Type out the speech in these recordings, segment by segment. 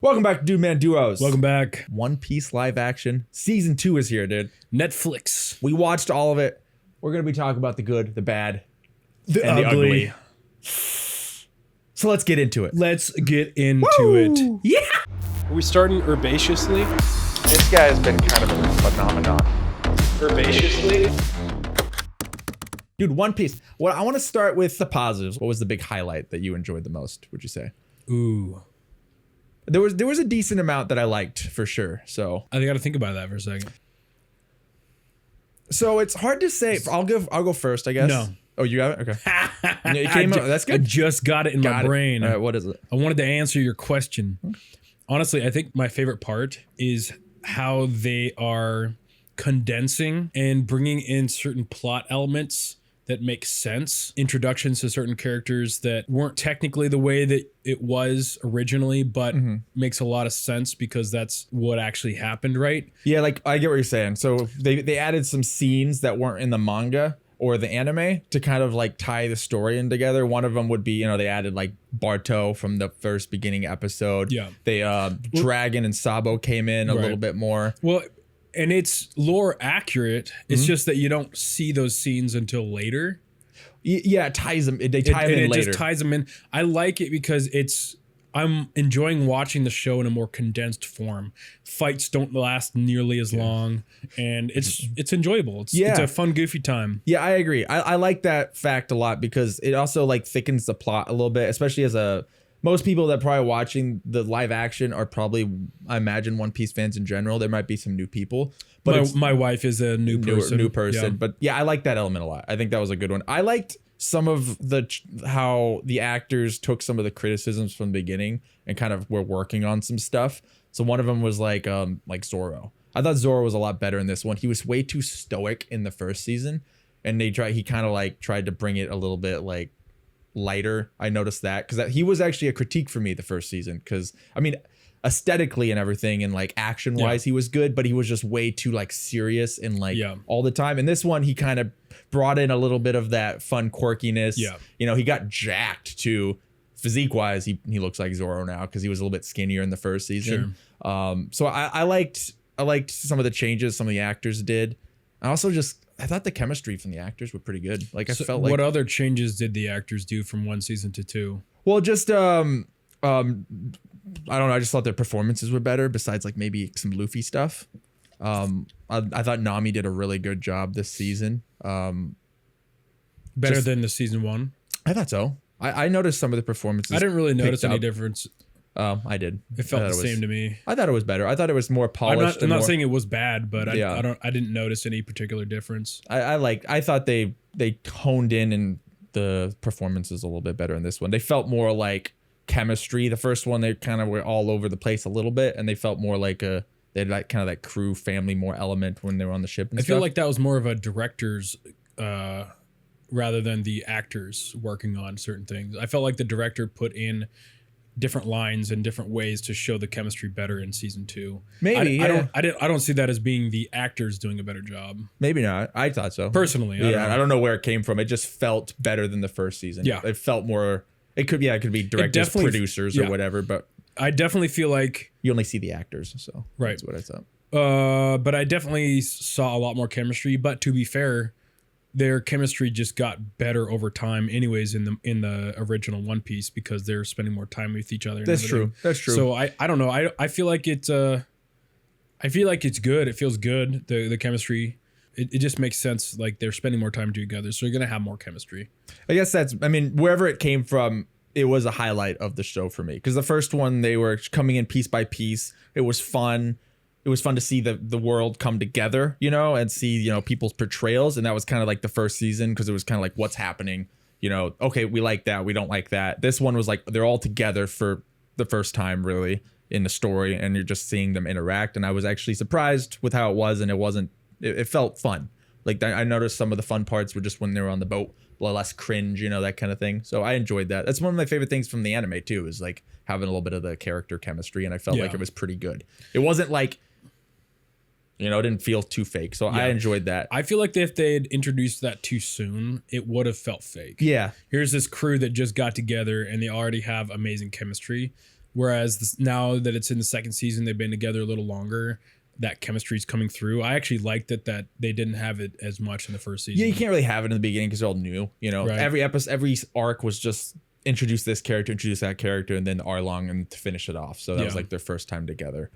Welcome back to Dude Man Duos. Welcome back. One Piece live action. Season 2 is here, dude. Netflix. We watched all of it. We're going to be talking about the good, the bad, The and ugly. the ugly. So let's get into it. Let's get into it. Yeah! Are we starting herbaceously? This guy has been kind of a phenomenon. Herbaceously? Dude, One Piece. Well, I want to start with the positives. What was the big highlight that you enjoyed the most, would you say? Ooh. There was a decent amount that I liked, for sure. So I got to think about that for a second. it's hard to say. I'll go first, I guess. No. Oh, you got it? Okay. Yeah, it came up. That's I good. just got it in my brain. All right, what is it? I wanted to answer your question. Honestly, I think my favorite part is how they are condensing and bringing in certain plot elements that make sense. Introductions to certain characters that weren't technically the way that it was originally, but makes a lot of sense because that's what actually happened, right? Yeah, like I get what you're saying. So they added some scenes that weren't in the manga or the anime to kind of like tie the story in together. One of them would be, they added like Barto from the first beginning episode. Yeah. They Dragon and Sabo came in a Right. little bit more. Well, and it's lore accurate. It's just that you don't see those scenes until later. Yeah, it ties them. They tie them in it later. just ties them in. I like it because I'm enjoying watching the show in a more condensed form. Fights don't last nearly as long, and it's enjoyable. It's a fun, goofy time. Yeah, I agree. I like that fact a lot because it also like thickens the plot a little bit, especially as most people that are probably watching the live action are probably, I imagine, One Piece fans in general. There might be some new people, but My wife is a new person. Yeah. But yeah, I like that element a lot. I think that was a good one. I liked some of how the actors took some of the criticisms from the beginning and kind of were working on some stuff. So one of them was like Zoro. I thought Zoro was a lot better in this one. He was way too stoic in the first season, and he kind of like tried to bring it a little bit like lighter. I noticed that because he was actually a critique for me the first season, because I mean aesthetically and everything and like action wise he was good, but he was just way too like serious and like all the time. And this one he kind of brought in a little bit of that fun quirkiness. He got jacked too. Physique wise he looks like Zoro now because he was a little bit skinnier in the first season. So I liked some of the changes some of the actors did. I thought the chemistry from the actors were pretty good. Like I felt like. What other changes did the actors do from one season to two? Well, just I don't know. I just thought their performances were better. Besides, like maybe some Luffy stuff. I thought Nami did a really good job this season. Better than the season one. I thought so. I noticed some of the performances. I didn't really notice any difference. I did. It felt the same to me. I thought it was better. I thought it was more polished. I'm not saying it was bad, but I didn't notice any particular difference. I thought they honed in and the performances a little bit better in this one. They felt more like chemistry. The first one they kind of were all over the place a little bit, and they felt more like they had like kind of that crew family more element when they were on the ship and I feel like that was more of a director's rather than the actors working on certain things. I felt like the director put in different lines and different ways to show the chemistry better in season two. Maybe I don't see that as being the actors doing a better job. Maybe not. I thought so Personally. I don't know where it came from. It just felt better than the first season. Yeah, it felt more. It could be directors, producers, or whatever. But I definitely feel like you only see the actors, so right. That's what I thought. But I definitely saw a lot more chemistry. But to be fair, their chemistry just got better over time, anyways. In the original One Piece, because they're spending more time with each other. That's true. That's true. So I don't know. I feel like it's I feel like it's good. It feels good. The chemistry. It just makes sense. Like they're spending more time together, so you're gonna have more chemistry. I guess wherever it came from, it was a highlight of the show for me. Because the first one, they were coming in piece by piece. It was fun. It was fun to see the world come together, and see, people's portrayals. And that was kind of like the first season, because it was kind of like, what's happening? Okay, we like that. We don't like that. This one was like, they're all together for the first time, really, in the story. And you're just seeing them interact. And I was actually surprised with how it was. And it felt fun. Like I noticed some of the fun parts were just when they were on the boat, a little less cringe, that kind of thing. So I enjoyed that. That's one of my favorite things from the anime too, is like having a little bit of the character chemistry. And I felt like it was pretty good. It wasn't like, it didn't feel too fake. So I enjoyed that. I feel like if they had introduced that too soon, it would have felt fake. Yeah. Here's this crew that just got together and they already have amazing chemistry. Whereas now that it's in the second season, they've been together a little longer. That chemistry is coming through. I actually liked it that they didn't have it as much in the first season. Yeah, you can't really have it in the beginning because they're all new. You know, Right. every episode, every arc was just introduce this character, introduce that character, and then Arlong and to finish it off. So that was Yeah. like their first time together.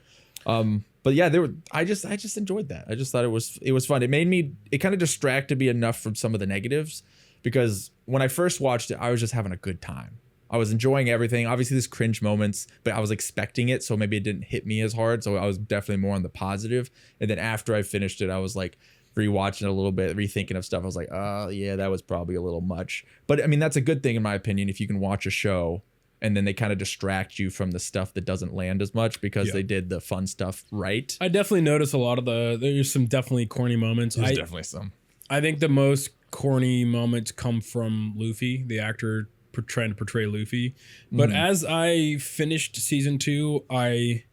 But yeah, I just enjoyed that. I just thought it was fun. It kind of distracted me enough from some of the negatives because when I first watched it, I was just having a good time. I was enjoying everything. Obviously, there's cringe moments, but I was expecting it, so maybe it didn't hit me as hard. So I was definitely more on the positive. And then after I finished it, I was like rewatching it a little bit, rethinking of stuff. I was like, oh yeah, that was probably a little much. But I mean, that's a good thing in my opinion if you can watch a show and then they kind of distract you from the stuff that doesn't land as much because they did the fun stuff right. I definitely noticed a lot of there's some definitely corny moments. There's definitely some. I think the most corny moments come from Luffy, the actor trying to portray Luffy. But as I finished season 2, I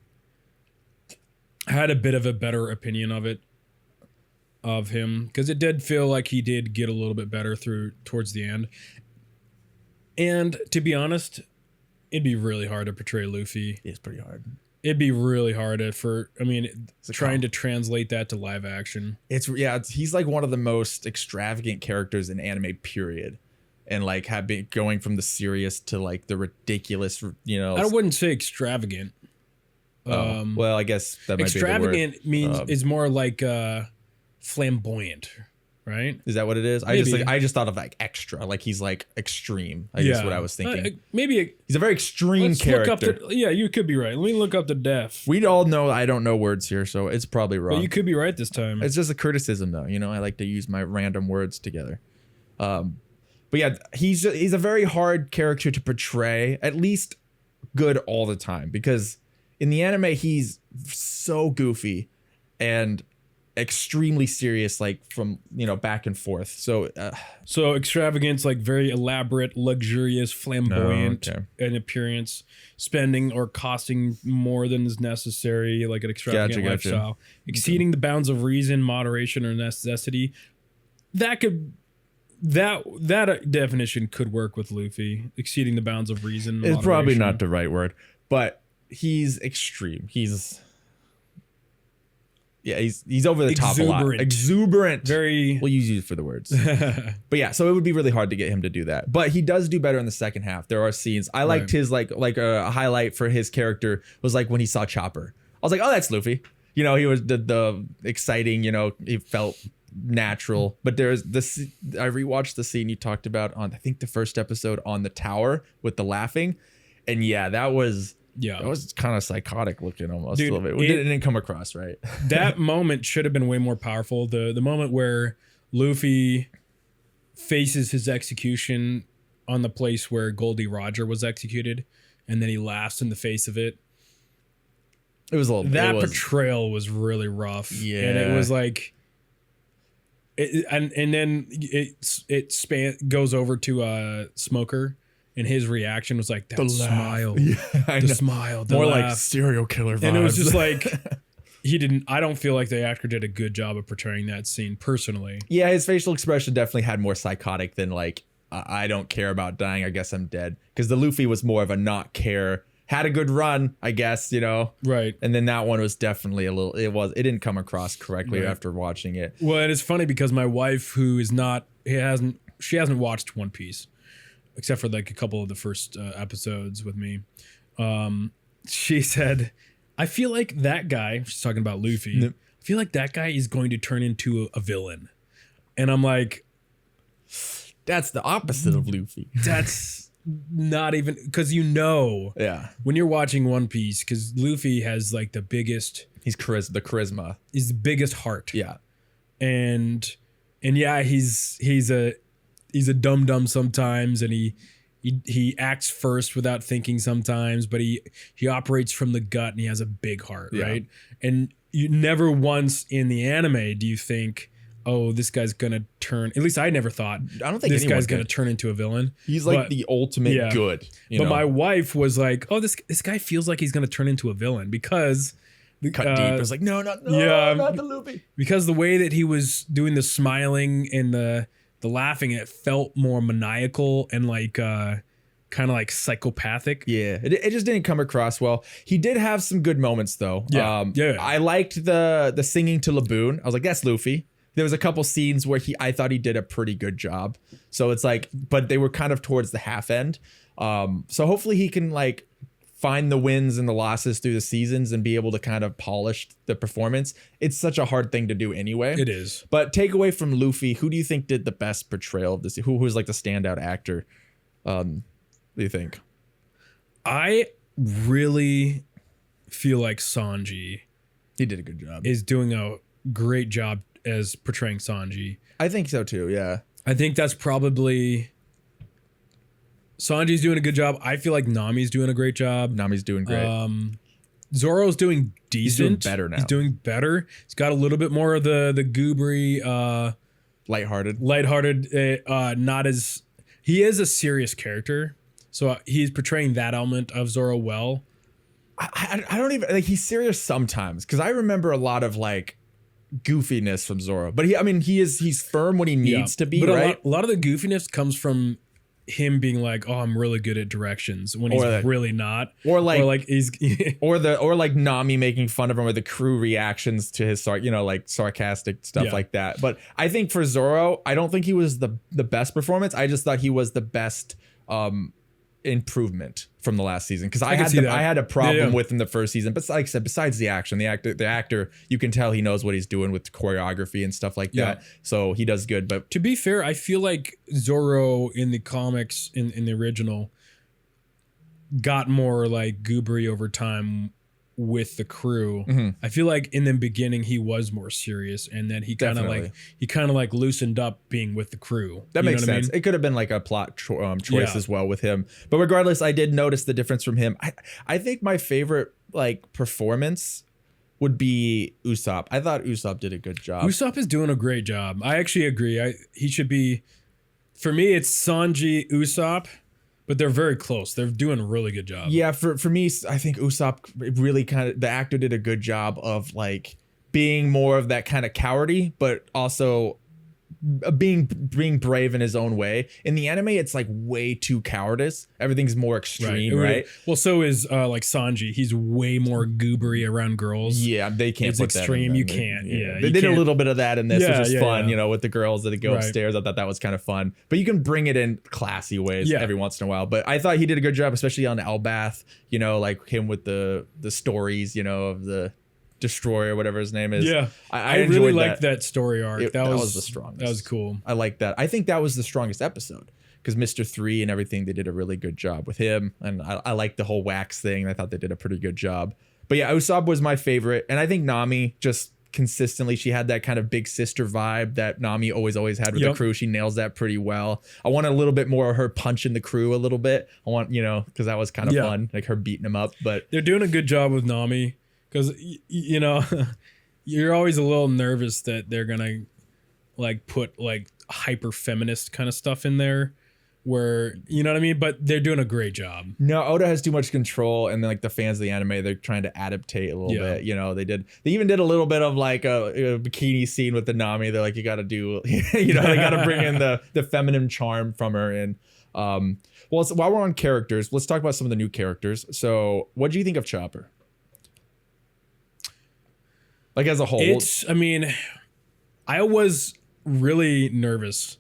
had a bit of a better opinion of him because it did feel like he did get a little bit better towards the end. And to be honest, it'd be really hard to portray Luffy. It's pretty hard. It'd be really hard trying to translate that to live action. He's like one of the most extravagant characters in anime period. And like going from the serious to like the ridiculous, you know. I wouldn't say extravagant. Well, I guess that might extravagant be the word. means is more like flamboyant, right? Is that what it is? I just thought of like extra, like he's like extreme. I guess what I was thinking. He's a very extreme character. You could be right. Let me look up the def. We all know I don't know words here, so it's probably wrong. But you could be right this time. It's just a criticism, though. You know, I like to use my random words together. But yeah, he's a very hard character to portray, at least good all the time, because in the anime he's so goofy and extremely serious, like from back and forth. So extravagance, like very elaborate, luxurious, flamboyant in appearance, spending or costing more than is necessary, like an extravagant lifestyle, exceeding the bounds of reason, moderation, or necessity. That definition could work with Luffy. Exceeding the bounds of reason. It's probably not the right word, but he's extreme. He's over the top a lot. Exuberant. Very. We'll use it for the words. But yeah, so it would be really hard to get him to do that. But he does do better in the second half. There are scenes. I liked his like a highlight for his character was like when he saw Chopper. I was like, oh, that's Luffy. You know, he was the exciting. You know, he felt natural. But there's this. I rewatched the scene you talked about on I think the first episode on the tower with the laughing, and yeah, that was kind of psychotic looking almost. Dude, a little bit. It didn't come across right. That moment should have been way more powerful. The moment where Luffy faces his execution on the place where Goldie Roger was executed, and then he laughs in the face of it. It was a little. That portrayal was really rough. Yeah, and it was like. And then it goes over to Smoker, and his reaction was like that smile, the smile, the more laugh. like serial killer vibes. And it was just like I don't feel like the actor did a good job of portraying that scene personally. Yeah, his facial expression definitely had more psychotic than like I don't care about dying. I guess I'm dead. Because the Luffy was more of a not care. Had a good run, I guess, Right. And then that one was definitely it didn't come across correctly after watching it. Well, and it's funny because my wife, who she hasn't watched One Piece, except for like a couple of the first episodes with me. She said, I feel like that guy, she's talking about Luffy, I feel like that guy is going to turn into a villain. And I'm like, that's the opposite of Luffy. That's not even because when you're watching One Piece, because Luffy has like the biggest the charisma is the biggest heart, and he's a dum-dum sometimes, and he acts first without thinking sometimes, but he operates from the gut, and he has a big heart, right? And you never once in the anime do you think, oh, this guy's gonna turn. At least I never thought. I don't think this guy's gonna turn into a villain. He's like the ultimate good. But my wife was like, "Oh, this guy feels like he's gonna turn into a villain because." Cut deep. It was like, no, not the Luffy. Because the way that he was doing the smiling and the laughing, it felt more maniacal and like kind of like psychopathic. Yeah, it just didn't come across well. He did have some good moments though. Yeah. I liked the singing to Laboon. I was like, that's Luffy. There was a couple scenes where I thought he did a pretty good job. So it's like, but they were kind of towards the half end. So hopefully he can like find the wins and the losses through the seasons and be able to kind of polish the performance. It's such a hard thing to do anyway. It is. But take away from Luffy, who do you think did the best portrayal of this? Who was like the standout actor? Do you think? I really feel like Sanji He did a good job. is doing a great job as portraying Sanji. I think so too, yeah. I think that's probably Sanji's doing a good job. I feel like Nami's doing a great job. Nami's doing great. Zoro's doing decent. doing better now. He's doing better. He's got a little bit more of the goobery, Lighthearted. not as he is a serious character. So he's portraying that element of Zoro well. I don't even like he's serious sometimes because I remember a lot of like goofiness from Zoro. But he's firm when he needs to be, but right? a lot of the goofiness comes from him being like, "Oh, I'm really good at directions," when he's really not, or like he's or like Nami making fun of him, or the crew reactions to his like sarcastic stuff like that. But I think for Zoro, I don't think he was the best performance. I just thought he was the best improvement from the last season because I had a problem with in the first season. But like I said, besides the action, the actor, you can tell he knows what he's doing with choreography and stuff like that. So he does good. But to be fair, I feel like Zoro in the comics in the original got more like goobery over time with the crew. I feel like in the beginning he was more serious, and then he kind of like loosened up being with the crew. That makes sense. It could have been like a plot choice as well with him. But regardless, I did notice the difference from him. I think my favorite like performance would be Usopp. I thought Usopp did a good job. Usopp is doing a great job. I actually agree. He should be. For me, it's Sanji, Usopp. But they're very close. They're doing a really good job. Yeah, for me, I think Usopp really the actor did a good job of like being more of that kind of cowardy, but also being brave in his own way. In the anime, it's like way too cowardice. Everything's more extreme, right? Well, so is like Sanji. He's way more goobery around girls. Yeah, they can't. It's put extreme. That in you them. can't. Yeah, they did a little bit of that in this, which is fun. Yeah. With the girls that go upstairs. I thought that was kind of fun. But you can bring it in classy ways every once in a while. But I thought he did a good job, especially on Elbath. Like him with the stories. Of the Destroyer, whatever his name is. Yeah, I really liked that story arc. That was the strongest. That was cool. I like that. I think that was the strongest episode because Mr. 3 and everything, they did a really good job with him. And I like the whole wax thing. I thought they did a pretty good job. But yeah, Usopp was my favorite. And I think Nami just consistently, she had that kind of big sister vibe that Nami always had with the crew. She nails that pretty well. I want a little bit more of her punching the crew a little bit. I want, because that was kind of fun, like her beating them up. But they're doing a good job with Nami. Because, you're always a little nervous that they're going to, like, put, like, hyper feminist kind of stuff in there where, you know what I mean? But they're doing a great job. No, Oda has too much control. And then, like, the fans of the anime, they're trying to adaptate a little bit. They even did a little bit of, like, a bikini scene with the Nami. They're like, you got to do, they got to bring in the feminine charm from her. And, while we're on characters, let's talk about some of the new characters. So, what do you think of Chopper? Like as a whole, I was really nervous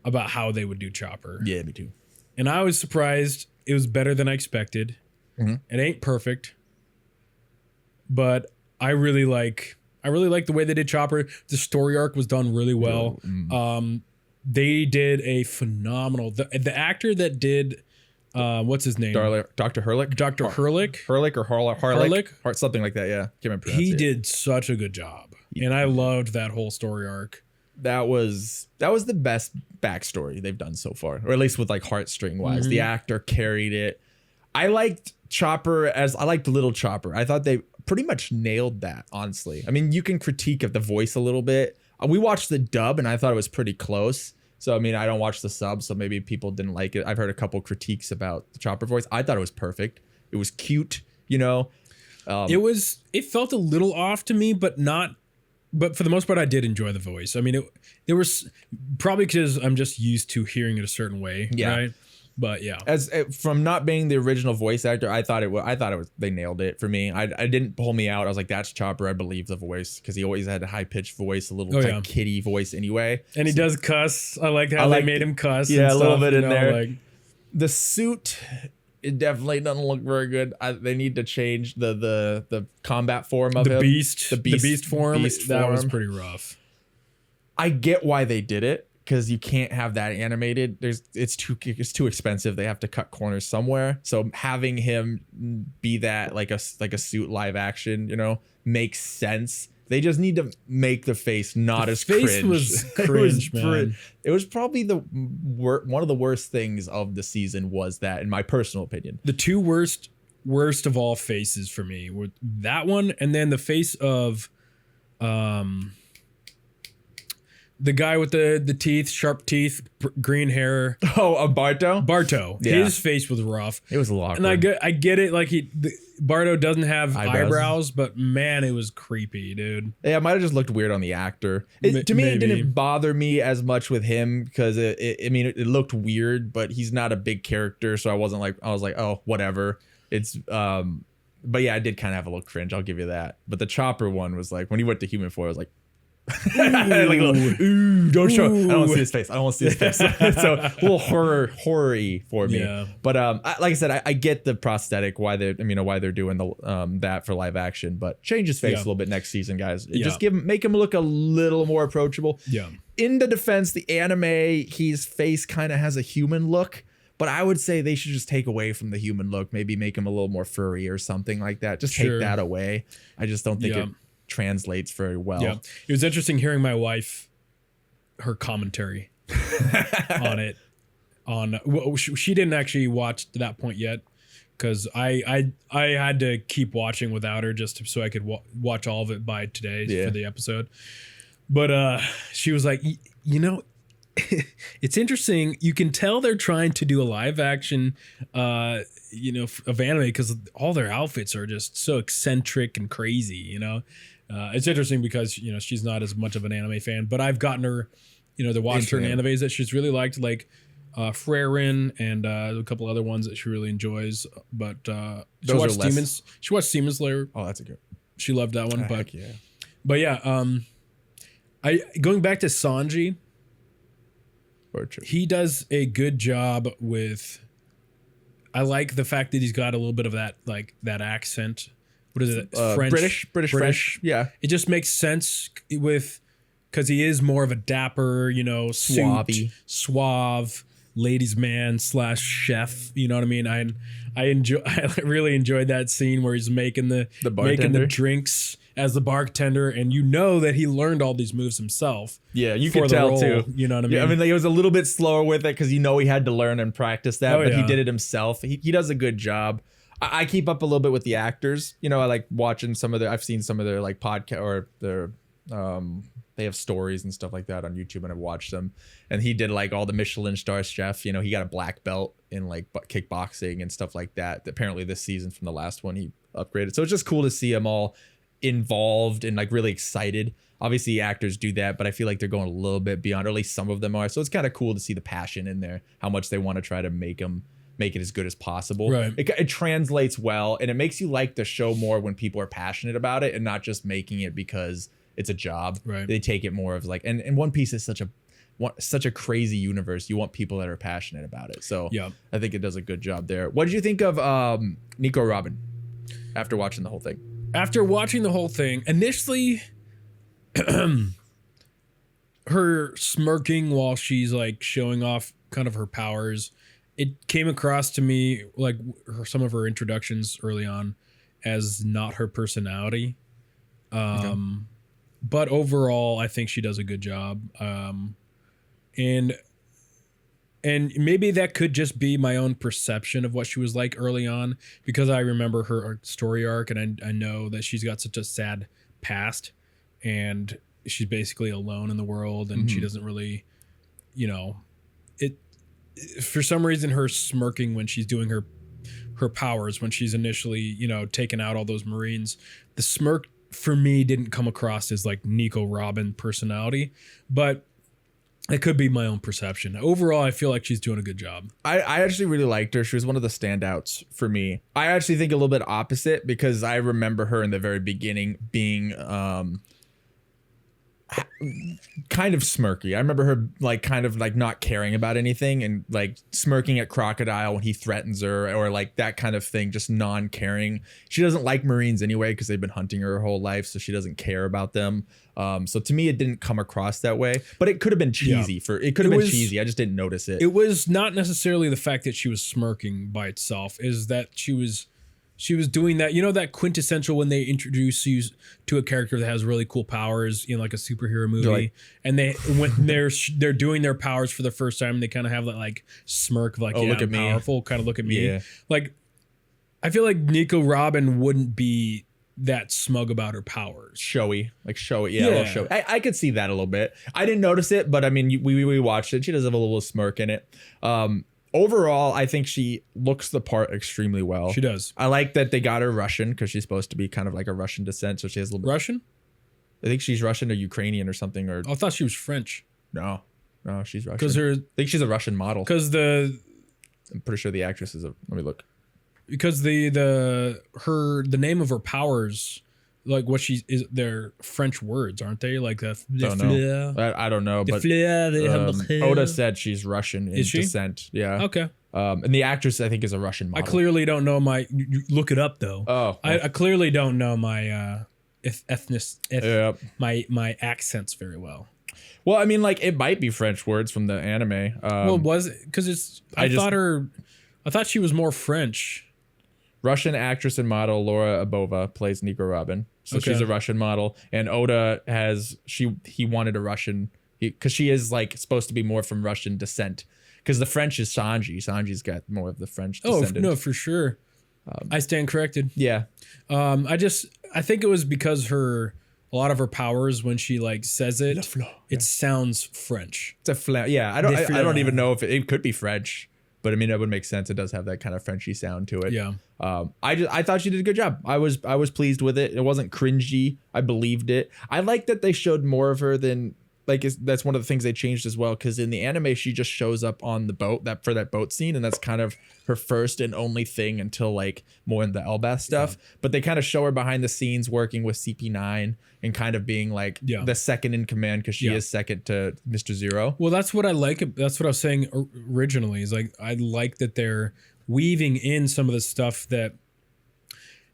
about how they would do Chopper. Yeah, me too. And I was surprised. It was better than I expected. It ain't perfect, but I really like the way they did Chopper. The story arc was done really well. They did a phenomenal. The actor that did. What's his name? Dr. Hurlick? Dr. Hurlick? Hurlick or Harlick? Something like that, yeah. Can't remember. He did such a good job. And I loved that whole story arc. That was the best backstory they've done so far. Or at least with like heartstring wise. The actor carried it. I liked Chopper I liked Little Chopper. I thought they pretty much nailed that, honestly. I mean, you can critique of the voice a little bit. We watched the dub and I thought it was pretty close. So, I mean, I don't watch the sub, so maybe people didn't like it. I've heard a couple critiques about the Chopper voice. I thought it was perfect. It was cute, It felt a little off to me, but for the most part, I did enjoy the voice. I mean, there was probably because I'm just used to hearing it a certain way, right? But yeah, As from not being the original voice actor, I thought it was they nailed it for me. I didn't pull me out. I was like, that's Chopper. I believe the voice because he always had a high pitched voice, a little kitty voice anyway. And he does cuss. I liked how they made him cuss. Yeah, a little bit in there. Like, the suit, it definitely doesn't look very good. They need to change the combat form of the him. beast form. That was pretty rough. I get why they did it. Because you can't have that animated. It's too expensive. They have to cut corners somewhere. So having him be that like a suit live action, makes sense. They just need to make the face not as cringe. Face was cringe, man. It was probably one of the worst things of the season was that, in my personal opinion. The two worst of all faces for me were that one, and then the face of, the guy with the teeth, sharp teeth, green hair. Oh, Barto? Barto. Yeah. His face was rough. It was a lot. And I get it. Like Barto doesn't have eyebrows, but man, it was creepy, dude. Yeah, it might have just looked weird on the actor. To me, it didn't bother me as much with him because it looked weird, but he's not a big character, so I was like, oh, whatever. It's but yeah, I did kind of have a little cringe. I'll give you that. But the Chopper one was like when he went to human form, I was like. Like a little, ooh, don't show. I don't want to see his face. So a little horror-y for me. Yeah. But like I said, I get the prosthetic why they're doing the that for live action, but change his face a little bit next season, guys. Just make him look a little more approachable. Yeah. In the defense, the anime, his face kind of has a human look. But I would say they should just take away from the human look, maybe make him a little more furry or something like that. Just take that away. I just don't think it translates very well. Yeah, it was interesting hearing my wife, her commentary on it. She didn't actually watch to that point yet because I had to keep watching without her just so I could watch all of it by today for the episode. But she was like, it's interesting. You can tell they're trying to do a live action, of anime because all their outfits are just so eccentric and crazy. It's interesting because she's not as much of an anime fan, but I've gotten her, to watch certain animes that she's really liked, like Freyrin and a couple other ones that she really enjoys. But she watched Demon Slayer. Oh, that's a good. She loved that one, but going back to Sanji. He does a good job with. I like the fact that he's got a little bit of that accent. What is it? French, British French. Yeah, it just makes sense because he is more of a dapper, suave, ladies' man / chef. You know what I mean? I really enjoyed that scene where he's making the drinks as the bartender, and that he learned all these moves himself. Yeah, you could tell too. You know what I mean? Yeah, I mean, he was a little bit slower with it because he had to learn and practice that, but he did it himself. He does a good job. I keep up a little bit with the actors. I like watching I've seen some of their like podcast or their they have stories and stuff like that on YouTube, and I've watched them. And he did like all the Michelin star chef. He got a black belt in like kickboxing and stuff like that. Apparently this season from the last one he upgraded. So it's just cool to see them all involved and like really excited. Obviously actors do that, but I feel like they're going a little bit beyond, or at least some of them are. So it's kind of cool to see the passion in there, how much they want to try to make it as good as possible. Right. It translates well, and it makes you like the show more when people are passionate about it and not just making it because it's a job. Right. They take it more of like, and One Piece is such a crazy universe. You want people that are passionate about it. So I think it does a good job there. What did you think of Nico Robin after watching the whole thing? After watching the whole thing, initially, her smirking while she's like showing off kind of her powers, it came across to me like some of her introductions early on as not her personality. But overall, I think she does a good job. And maybe that could just be my own perception of what she was like early on, because I remember her story arc, and I know that she's got such a sad past, and she's basically alone in the world, and she doesn't really, for some reason, her smirking when she's doing her powers, when she's initially, taking out all those Marines, the smirk for me didn't come across as like Nico Robin personality, but It could be my own perception. Overall, I feel like she's doing a good job. I actually really liked her. She was one of the standouts for me. I actually think a little bit opposite because I remember her in the very beginning being kind of smirky. I remember her like kind of like not caring about anything and like smirking at Crocodile when he threatens her or like that kind of thing, just non-caring. She doesn't like Marines anyway because they've been hunting her whole life, so she doesn't care about them. So to me, it didn't come across that way, but it could have been cheesy. Yeah. It could have been cheesy. I just didn't notice it. It was not necessarily the fact that she was smirking by itself, is that she was doing that, that quintessential when they introduce you to a character that has really cool powers in like a superhero movie, Right. and when they're doing their powers for the first time, they kind of have that like smirk of like, look at me. powerful, kind of look at me. Yeah. Like, I feel like Nico Robin wouldn't be that smug about her powers. Showy. Yeah, a little showy. I could see that a little bit. I didn't notice it, but I mean, we watched it. She does have a little smirk in it. Overall, I think she looks the part extremely well. She does. I like that they got her Russian because she's supposed to be kind of like a Russian descent, so she has a little bit. Russian? I think she's Russian or Ukrainian or something. Or I thought she was French. no, she's Russian. Because I think she's a Russian model. the I'm pretty sure the actress is a. Let me look. because the name of her powers, like what she is, they're French words, aren't they? Like the Don't know. I don't know, but Oda said she's Russian in Is she? descent. Yeah. Okay. And the actress I think is a Russian I model. clearly don't know my. Look it up though. Oh. I clearly don't know my Yep. my accents very well. Well, I mean, like it might be French words from the anime. Well, was it? Because it's. I thought she was more French. Russian actress and model Laura Abova plays Nico Robin, so Okay. she's a Russian model. And Oda he wanted a Russian because she is like supposed to be more from Russian descent. Because the French is Sanji. Sanji's got more of the French descendant. Oh no, for sure. I stand corrected. Yeah. I think it was because a lot of her powers when she like says it, it sounds French. It's a flat. Yeah. I don't even know if it could be French, but I mean that would make sense. It does have that kind of Frenchy sound to it. Yeah. I thought she did a good job. I was pleased with it. It wasn't cringy. I believed it. I like that they showed more of her than that's one of the things they changed as well. Because in the anime, she just shows up on the boat for that boat scene, and that's kind of her first and only thing until like more in the Elbath stuff. Yeah. But they kind of show her behind the scenes working with CP9 and kind of being like the second in command because she is second to Mr. Zero. Well, that's what I like. That's what I was saying originally. Is like I like that they're weaving in some of the stuff that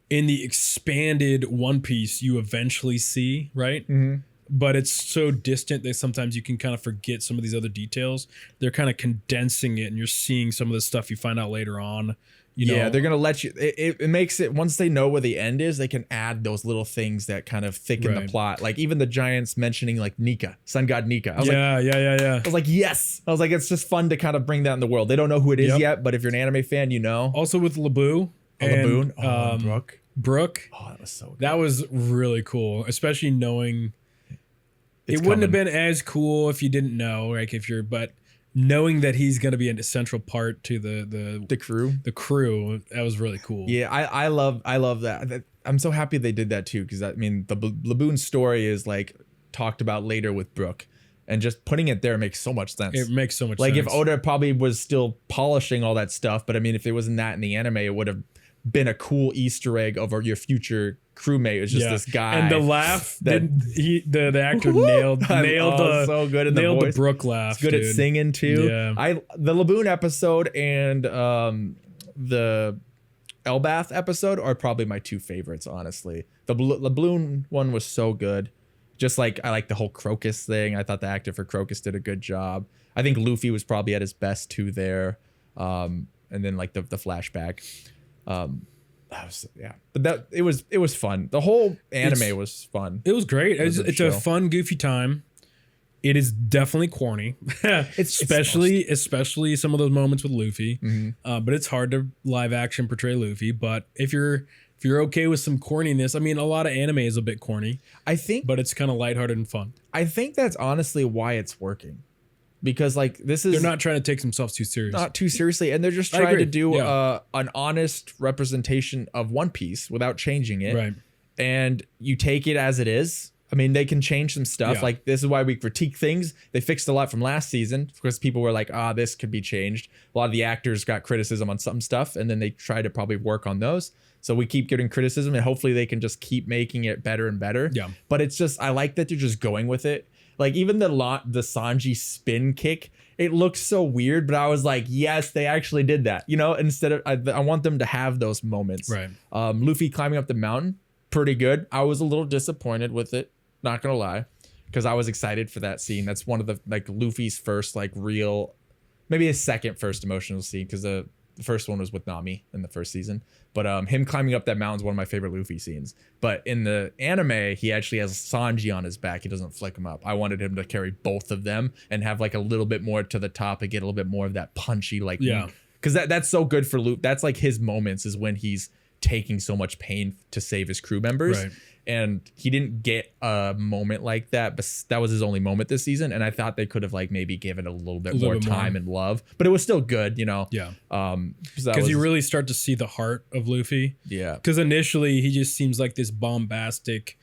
in the expanded One Piece you eventually see, right? Mm-hmm. But it's so distant that sometimes you can kind of forget some of these other details. They're kind of condensing it, and you're seeing some of the stuff you find out later on. You know? They're gonna let you. It makes it once they know where the end is, they can add those little things that kind of thicken the plot. Like even the Giants mentioning like Nika, Sun God Nika. I was I was like, yes. I was like, it's just fun to kind of bring that in the world. They don't know who it is yet, but if you're an anime fan, you know. Also with Labu and Brooke. Oh, that was so good. That was really cool, especially knowing. It wouldn't have been as cool if you didn't know, like but knowing that he's going to be a central part to the crew, that was really cool. Yeah, I love that. I'm so happy they did that too, because I mean the Laboon story is like talked about later with Brooke, and just putting it there makes so much sense. It makes so much sense. Like if Oda probably was still polishing all that stuff, but I mean if it wasn't that in the anime, it would have been a cool Easter egg of your future crewmate. It's just this guy, and the laugh that the actor nailed so good in the voice. The Brooke laugh. It's good at singing too. Yeah. The Laboon episode and the Elbath episode are probably my two favorites, honestly. The Laboon one was so good. Just like I like the whole Crocus thing. I thought the actor for Crocus did a good job. I think Luffy was probably at his best too there. And then like the flashback. But it was fun. The whole anime was fun. It was great. It's a fun, goofy time. It is definitely corny, especially some of those moments with Luffy. Mm-hmm. But it's hard to live action portray Luffy. But if you're okay with some corniness, I mean, a lot of anime is a bit corny. I think, but it's kind of lighthearted and fun. I think that's honestly why it's working. Because like they're not trying to take themselves too seriously. Not too seriously, and they're just trying to do an honest representation of One Piece without changing it. Right. And you take it as it is. I mean, they can change some stuff. Yeah. Like, this is why we critique things. They fixed a lot from last season because people were like, this could be changed. A lot of the actors got criticism on some stuff, and then they try to probably work on those. So we keep getting criticism, and hopefully they can just keep making it better and better. Yeah. But it's just, I like that they're just going with it. Like, even the Sanji spin kick, it looks so weird, but I was like, yes, they actually did that. You know, instead of, I want them to have those moments. Right. Luffy climbing up the mountain, pretty good. I was a little disappointed with it. Not gonna lie, because I was excited for that scene. That's one of the, like, Luffy's first, like, real, maybe his second first emotional scene, because the first one was with Nami in the first season. But him climbing up that mountain is one of my favorite Luffy scenes. But in the anime, he actually has Sanji on his back. He doesn't flick him up. I wanted him to carry both of them and have like a little bit more to the top and get a little bit more of that punchy, like, because that's so good for Luffy. That's like his moments, is when he's taking so much pain to save his crew members. Right. And he didn't get a moment like that, but that was his only moment this season. And I thought they could have, like, maybe given it a little bit more time and love, but it was still good, you know? Yeah. Because you really start to see the heart of Luffy. Yeah. Because initially he just seems like this bombastic,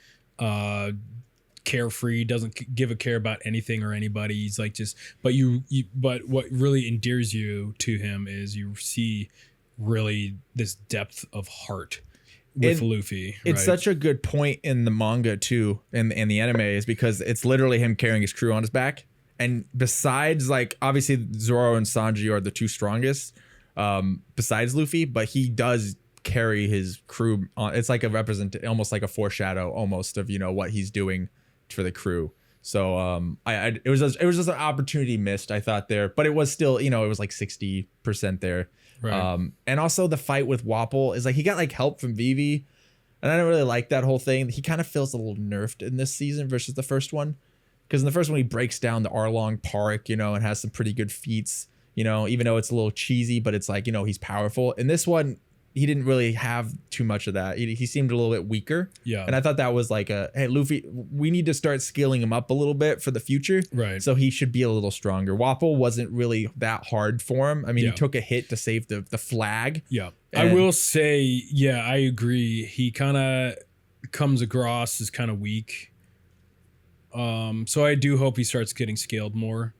carefree, doesn't give a care about anything or anybody. He's like just, but what really endears you to him is you see really this depth of heart with Luffy. It's such a good point in the manga too, and the anime, is because it's literally him carrying his crew on his back. And besides, like, obviously Zoro and Sanji are the two strongest, besides Luffy, but he does carry his crew on. It's like a almost like a foreshadow almost of, you know, what he's doing for the crew. So it was just an opportunity missed, I thought, there, but it was still, you know, it was like 60% there. Right. And also the fight with Wapol is like, he got like help from Vivi, and I don't really like that whole thing. He kind of feels a little nerfed in this season versus the first one, because in the first one he breaks down the Arlong Park, you know, and has some pretty good feats, you know, even though it's a little cheesy, but it's like, you know, he's powerful. In this one, he didn't really have too much of that. He seemed a little bit weaker. Yeah. And I thought that was like hey, Luffy, we need to start scaling him up a little bit for the future. Right. So he should be a little stronger. Wapol wasn't really that hard for him. I mean, he took a hit to save the flag. Yeah. I will say, yeah, I agree. He kind of comes across as kind of weak. So I do hope he starts getting scaled more.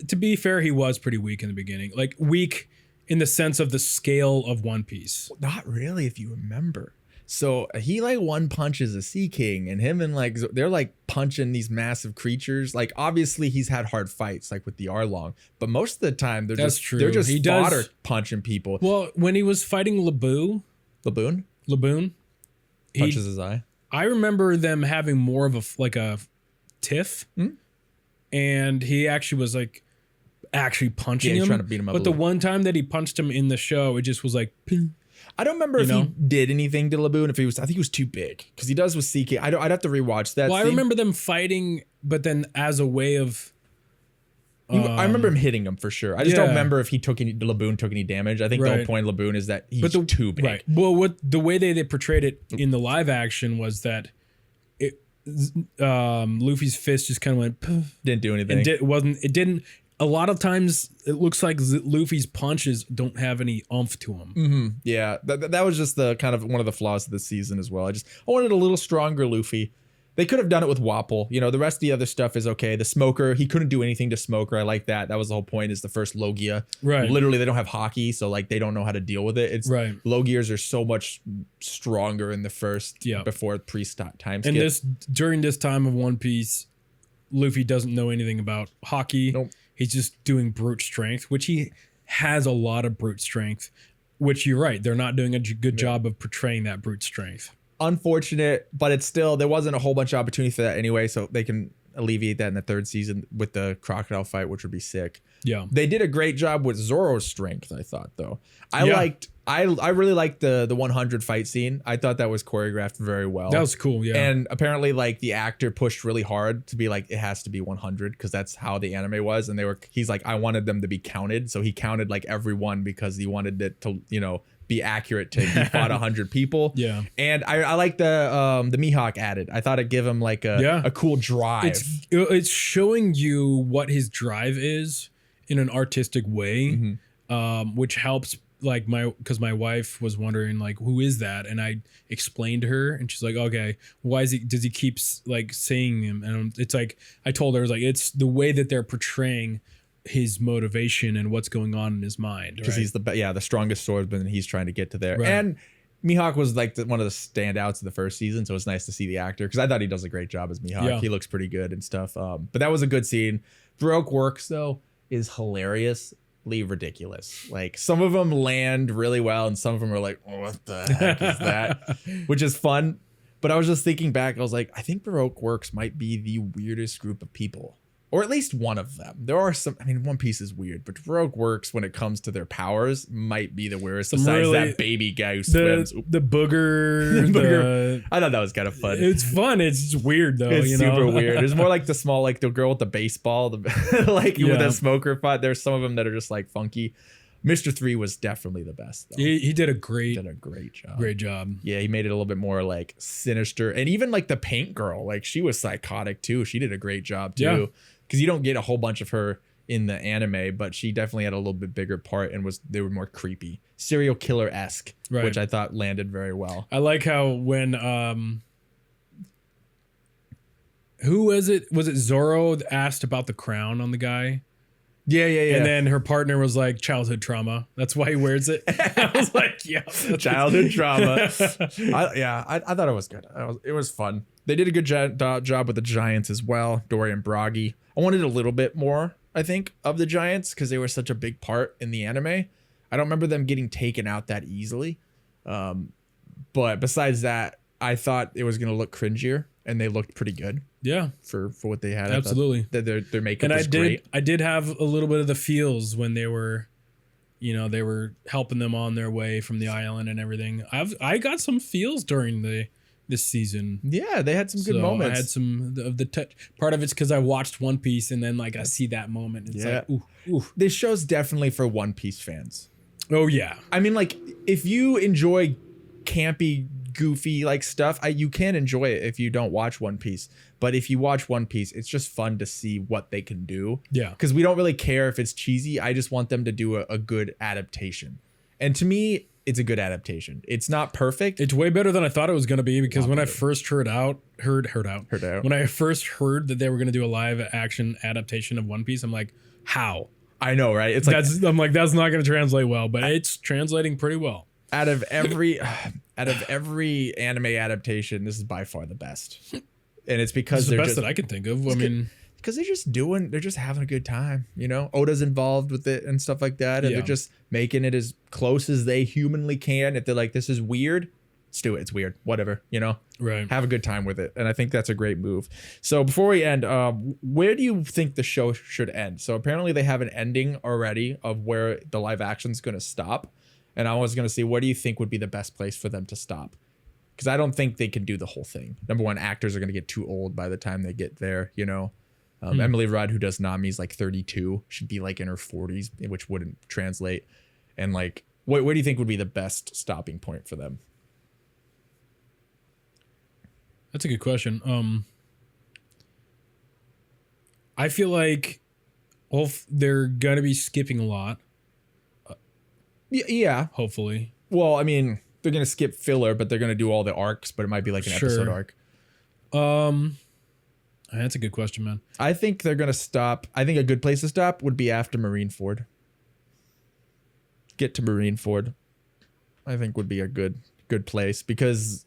To be fair, he was pretty weak in the beginning. Like, weak in the sense of the scale of One Piece. Not really, if you remember. So he like one punches a Sea King, and him and like they're like punching these massive creatures. Like, obviously he's had hard fights like with the Arlong, but most of the time they're just fodder punching people. Well, when he was fighting Laboon, punches his eye. I remember them having more of a tiff, and he actually was like punching him, trying to beat him up. But the one time that he punched him in the show, it just was like, I don't remember if he did anything to Laboon. I think he was too big, because he does with Sea King. I'd have to rewatch that. Well, I remember them fighting, but then as a way of, I remember him hitting him for sure. I just don't remember if Laboon took any damage. I think the whole point of Laboon is that he's too big. Right. Well, the way they portrayed it in the live action was that Luffy's fist just kind of went, Puff, didn't do anything. It didn't. A lot of times it looks like Luffy's punches don't have any oomph to them. Mm-hmm. Yeah, that was just the kind of one of the flaws of the season as well. I wanted a little stronger Luffy. They could have done it with Wapol. You know, the rest of the other stuff is okay. The Smoker, he couldn't do anything to Smoker. I like that. That was the whole point, is the first Logia. Right. Literally, they don't have hockey, so like they don't know how to deal with it. It's right. Logiers are so much stronger in the first before time skip. And during this time of One Piece, Luffy doesn't know anything about hockey. Nope. He's just doing brute strength, which he has a lot of brute strength, which you're right. They're not doing a good job of portraying that brute strength. Unfortunate, but it's still, there wasn't a whole bunch of opportunity for that anyway, so they can alleviate that in the third season with the crocodile fight, which would be sick. Yeah. They did a great job with Zoro's strength, I thought, though. I really liked the 100 fight scene. I thought that was choreographed very well. That was cool, yeah. And apparently, like, the actor pushed really hard to be like, it has to be 100, because that's how the anime was. And he's like, I wanted them to be counted. So he counted like every one, because he wanted it to, you know, be accurate to he fought 100 people. Yeah. And I like the Mihawk added. I thought it'd give him like a cool drive. It's showing you what his drive is in an artistic way, which helps like because my wife was wondering like, who is that? And I explained to her, and she's like, okay, why does he keep like saying him? And it's like, I told her, I was like, it's the way that they're portraying his motivation and what's going on in his mind. Because he's the strongest swordsman, and he's trying to get to there. Right. And Mihawk was like one of the standouts of the first season, so it's nice to see the actor, because I thought he does a great job as Mihawk. Yeah. He looks pretty good and stuff. But that was a good scene. Baroque Works though is hilariously ridiculous. Like some of them land really well, and some of them are like, oh, what the heck is that? Which is fun. But I was just thinking back, I was like, I think Baroque Works might be the weirdest group of people. Or at least one of them. There are some, I mean, One Piece is weird, but Baroque Works, when it comes to their powers, might be the weirdest, besides really, that baby guy who swims. The booger. I thought that was kind of fun. It's fun. It's just weird though. It's you super know? weird. It's more like the small, like the girl with the baseball, like with the smoker pot. There's some of them that are just like funky. Mr. 3 was definitely the best though. He did a great job. Great job. Yeah, he made it a little bit more like sinister. And even like the paint girl, like she was psychotic too. She did a great job too. Yeah. Because you don't get a whole bunch of her in the anime, but she definitely had a little bit bigger part and they were more creepy, serial killer-esque, Right. which I thought landed very well. I like how when who was it? Was it Zoro that asked about the crown on the guy? Yeah. And then her partner was like, childhood trauma. That's why he wears it. I was like, yeah. Childhood trauma. I thought it was good. It was fun. They did a good job with the Giants as well, Dory and Bragi. I wanted a little bit more, I think, of the Giants because they were such a big part in the anime. I don't remember them getting taken out that easily. But besides that, I thought it was going to look cringier, and they looked pretty good. Yeah, for what they had. Absolutely. Their makeup and was great. I did have a little bit of the feels when they were, they were helping them on their way from the island and everything. I got some feels during this season. Yeah, they had some good moments. I had some of the touch. Part of it's because I watched One Piece, and then like I see that moment. It's like, ooh. This show's definitely for One Piece fans. Oh yeah. I mean, like if you enjoy campy, goofy like stuff, you can enjoy it if you don't watch One Piece. But if you watch One Piece, it's just fun to see what they can do. Yeah. Because we don't really care if it's cheesy. I just want them to do a good adaptation. And to me, it's a good adaptation. It's not perfect. It's way better than I thought it was going to be, because when I first heard out, when I first heard that they were going to do a live action adaptation of One Piece, I'm like, how? I know, right? It's like I'm like, that's not going to translate well, but it's translating pretty well. Out of every anime adaptation, this is by far the best. And it's because they're the best that I can think of. I mean, because they're just having a good time, Oda's involved with it and stuff like that, and they're just making it as close as they humanly can. If they're like, this is weird, let's do it. It's weird, whatever, right. Have a good time with it. And I think that's a great move. So before we end, where do you think the show should end? So apparently they have an ending already of where the live action is going to stop. And I was going to see, what do you think would be the best place for them to stop? Because I don't think they can do the whole thing. Number one, actors are going to get too old by the time they get there, Emily Rudd, who does Nami, is like 32. She'd be like in her 40s, which wouldn't translate. And like, what do you think would be the best stopping point for them? That's a good question. I feel like they're going to be skipping a lot. Yeah. Hopefully. Well, I mean, they're going to skip filler, but they're going to do all the arcs, but it might be like an episode arc. That's a good question, man. I think they're going to stop. I think a good place to stop would be after Marineford. Get to Marineford. I think would be a good place, because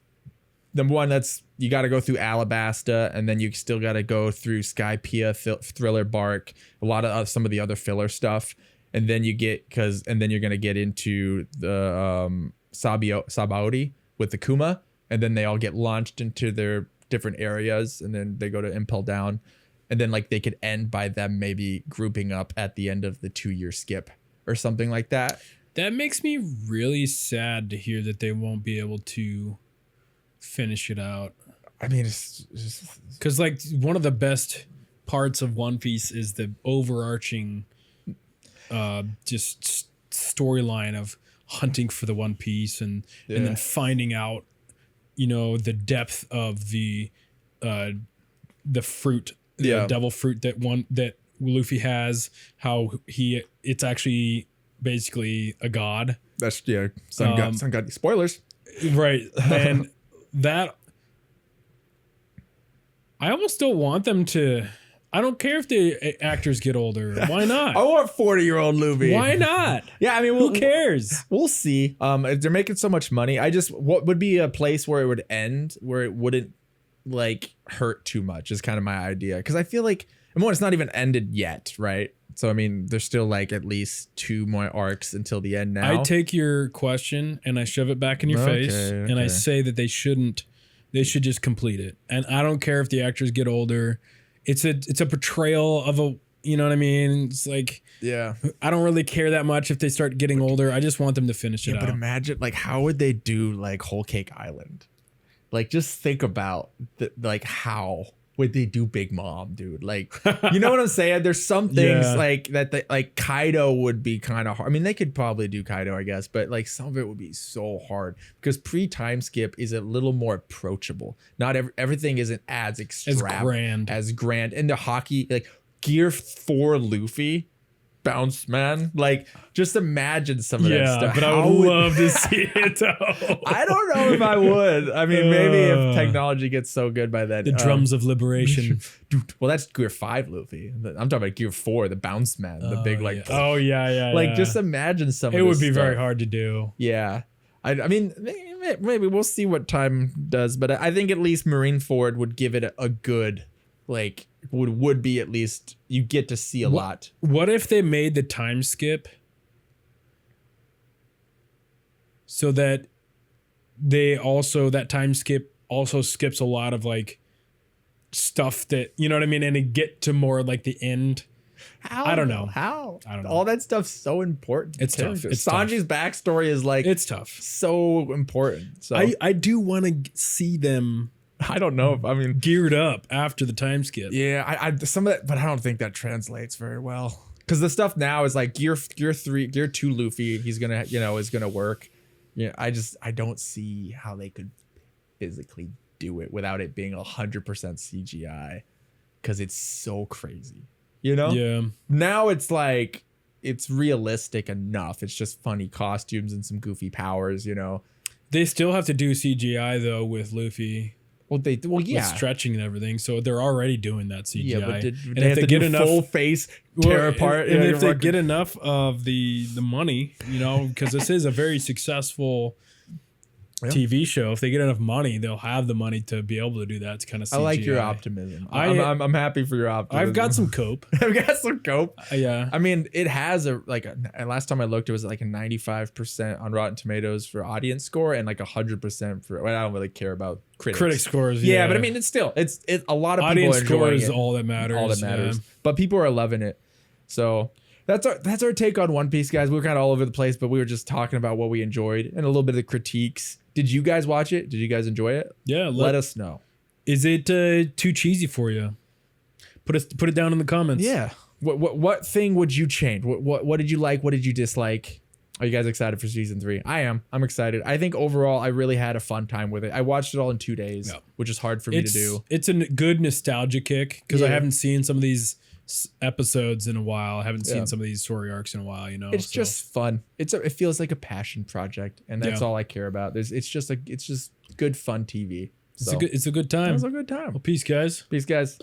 number one, you got to go through Alabasta, and then you still got to go through Skypiea, Thriller Bark, a lot of some of the other filler stuff. And then you're going to get into the Sabaody with the Kuma, and then they all get launched into their different areas, and then they go to Impel Down, and then like they could end by them maybe grouping up at the end of the 2-year skip or something like that. That makes me really sad to hear that they won't be able to finish it out. I mean, it's just because like one of the best parts of One Piece is the overarching just storyline of hunting for the One Piece and then finding out the depth of the fruit, the devil fruit that Luffy has, how it's actually basically a god, That's Sun got spoilers. Right. And that I almost don't want them to. I don't care if the actors get older. Why not? I want 40-year-old Luffy. Why not? Yeah, I mean, Who cares? We'll see. They're making so much money. What would be a place where it would end, where it wouldn't like hurt too much is kind of my idea. Because I feel like, it's not even ended yet, right? So I mean, there's still like at least 2 more arcs until the end now. I take your question and I shove it back in your face, and I say that they shouldn't. They should just complete it. And I don't care if the actors get older. It's a portrayal of a, you know what I mean? It's like, yeah, I don't really care that much if they start getting older. I just want them to finish it out. But imagine, like, how would they do like Whole Cake Island? Like, just think about how would they do Big Mom, dude? Like, you know what I'm saying? There's some things like that, like Kaido would be kind of hard. I mean, they could probably do Kaido, I guess, but like some of it would be so hard because pre-time skip is a little more approachable. Not everything isn't as extravagant, as grand. And the hockey, like Gear 4 Luffy, bounce man, like just imagine some of that stuff. But I would love to see it though. I don't know if I would. I mean, maybe if technology gets so good by then. The drums of liberation. Well, that's Gear 5 Luffy. I'm talking about Gear 4, the bounce man, the big like. Yeah. Oh yeah. Like just imagine some. It of would this be stuff. very hard to do. Yeah, I mean, maybe we'll see what time does, but I think at least Marineford would give it a good, like, would be at least you get to see a lot. What if they made the time skip so that that time skip also skips a lot of like stuff that, you know what I mean, and it get to more like the end. How? I don't know. How? I don't know. All that stuff's so important. It's tough. It's Sanji's backstory is like, it's tough. So important. So I do want to see them. I don't know if geared up after the time skip. Yeah, I some of that, but I don't think that translates very well. Because the stuff now is like Gear 2 Luffy. He's gonna, is gonna work. Yeah, I don't see how they could physically do it without it being 100% CGI. Because it's so crazy, Yeah. Now it's like it's realistic enough. It's just funny costumes and some goofy powers. They still have to do CGI though with Luffy. Well, yeah, with stretching and everything, so they're already doing that CGI. Yeah, but and if they get enough full face tear apart, and if they get enough of the money, because this is a very successful TV show. If they get enough money, they'll have the money to be able to do that. It's kind of CGI. I like your optimism. I'm happy for your optimism. I've got some cope. I've got some cope. Yeah. I mean, it has last time I looked, it was like a 95% on Rotten Tomatoes for audience score and like 100% for. Well, I don't really care about critic scores. Yeah, but I mean, it's still it's a lot of audience people score enjoying is it. all that matters. All that matters. But people are loving it. So that's our take on One Piece, guys. We were kind of all over the place, but we were just talking about what we enjoyed and a little bit of the critiques. Did you guys watch it? Did you guys enjoy it? Yeah. Let us know. Is it too cheesy for you? Put it down in the comments. Yeah. What thing would you change? What did you like? What did you dislike? Are you guys excited for season 3? I am. I'm excited. I think overall I really had a fun time with it. I watched it all in 2 days, which is hard for me to do. It's a good nostalgia kick because I haven't seen some of these episodes in a while. I haven't seen some of these story arcs in a while. It's just fun. It feels like a passion project, and that's all I care about. It's just good fun TV. So. It's a good time. It's a good time. Well, peace, guys. Peace, guys.